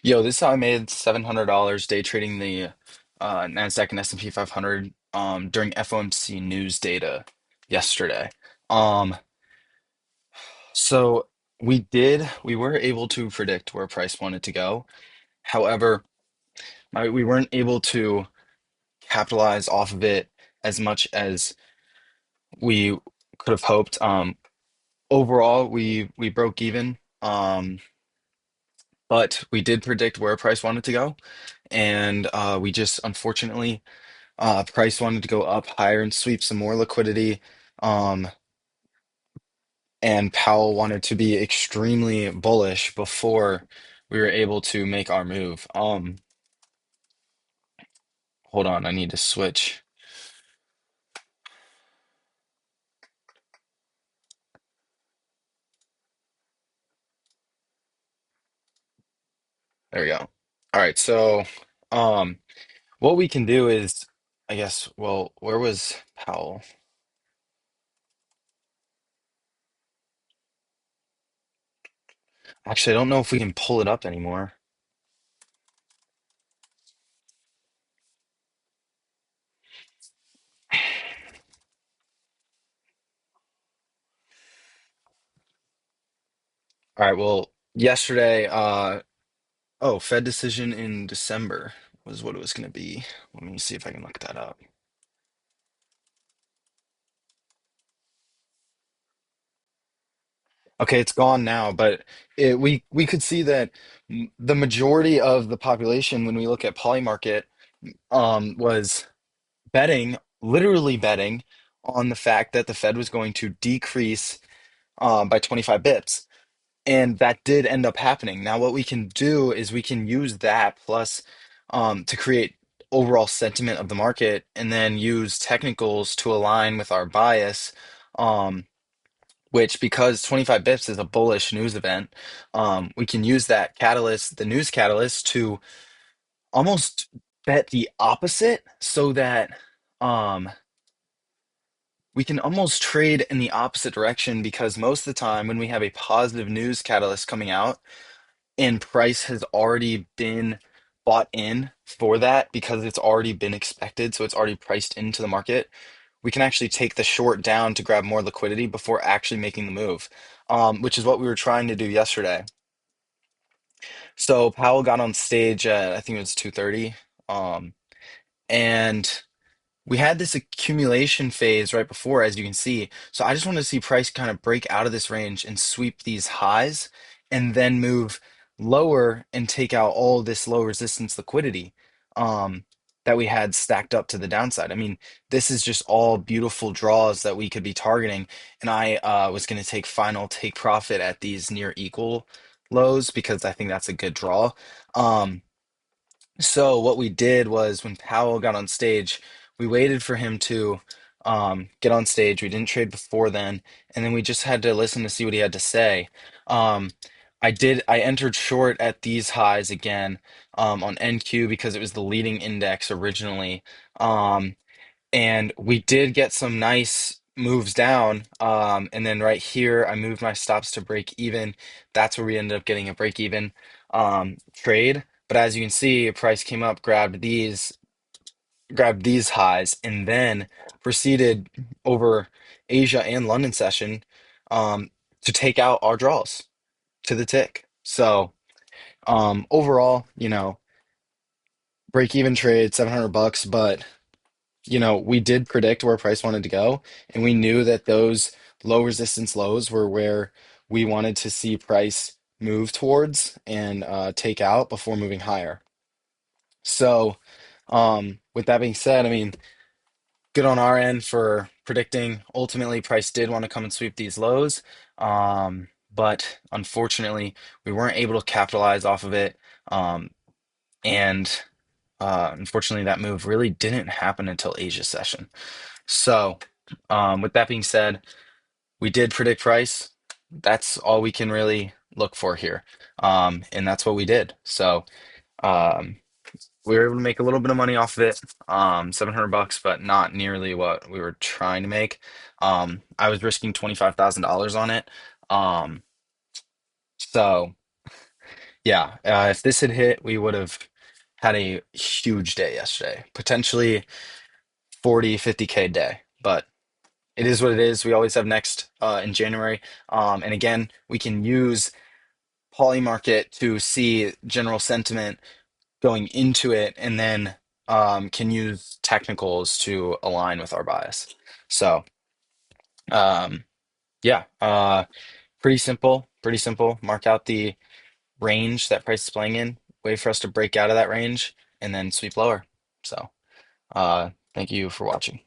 Yo, this time I made $700 day trading the Nasdaq and S&P 500 during FOMC news data yesterday. Um, so we were able to predict where price wanted to go. However, we weren't able to capitalize off of it as much as we could have hoped. Overall, we broke even. But we did predict where price wanted to go, and we just unfortunately price wanted to go up higher and sweep some more liquidity. Um, and Powell wanted to be extremely bullish before we were able to make our move. Hold on, I need to switch. There we go. All right, so um, what we can do is, I guess, well, where was Powell? Actually, I don't know if we can pull it up anymore. All right, well, yesterday, oh, Fed decision in December was what it was going to be. Let me see if I can look that up. Okay, it's gone now, but we could see that the majority of the population, when we look at Polymarket, was betting, literally betting, on the fact that the Fed was going to decrease by 25 bips. And that did end up happening. Now, what we can do is we can use that plus to create overall sentiment of the market and then use technicals to align with our bias. Um, which because 25 bips is a bullish news event, we can use that catalyst, the news catalyst, to almost bet the opposite so that um, we can almost trade in the opposite direction because most of the time when we have a positive news catalyst coming out and price has already been bought in for that because it's already been expected, so it's already priced into the market, we can actually take the short down to grab more liquidity before actually making the move, which is what we were trying to do yesterday. So Powell got on stage at I think it was 2:30, and we had this accumulation phase right before, as you can see. So I just want to see price kind of break out of this range and sweep these highs and then move lower and take out all this low resistance liquidity um, that we had stacked up to the downside. I mean, this is just all beautiful draws that we could be targeting. And I was going to take final take profit at these near equal lows because I think that's a good draw. Um, so what we did was when Powell got on stage, we waited for him to get on stage. We didn't trade before then, and then we just had to listen to see what he had to say. Um, I entered short at these highs again on NQ because it was the leading index originally. Um, and we did get some nice moves down. And then right here, I moved my stops to break even. That's where we ended up getting a break even trade. But as you can see, price came up, grabbed these highs, and then proceeded over Asia and London session to take out our draws to the tick. So overall, break even trade, $700, but we did predict where price wanted to go, and we knew that those low resistance lows were where we wanted to see price move towards and take out before moving higher. So, with that being said, I mean, good on our end for predicting. Ultimately, price did want to come and sweep these lows, but unfortunately, we weren't able to capitalize off of it. And unfortunately, that move really didn't happen until Asia session. So, with that being said, we did predict price. That's all we can really look for here. And that's what we did. So, um, we were able to make a little bit of money off of it, $700, but not nearly what we were trying to make. I was risking $25,000 on it. Um, so Yeah, if this had hit, we would have had a huge day yesterday, potentially 40, 50K day. But it is what it is. We always have next in January. And again, we can use poly market to see general sentiment going into it, and then can use technicals to align with our bias. So um, yeah, pretty simple, pretty simple. Mark out the range that price is playing in, wait for us to break out of that range, and then sweep lower. So thank you for watching.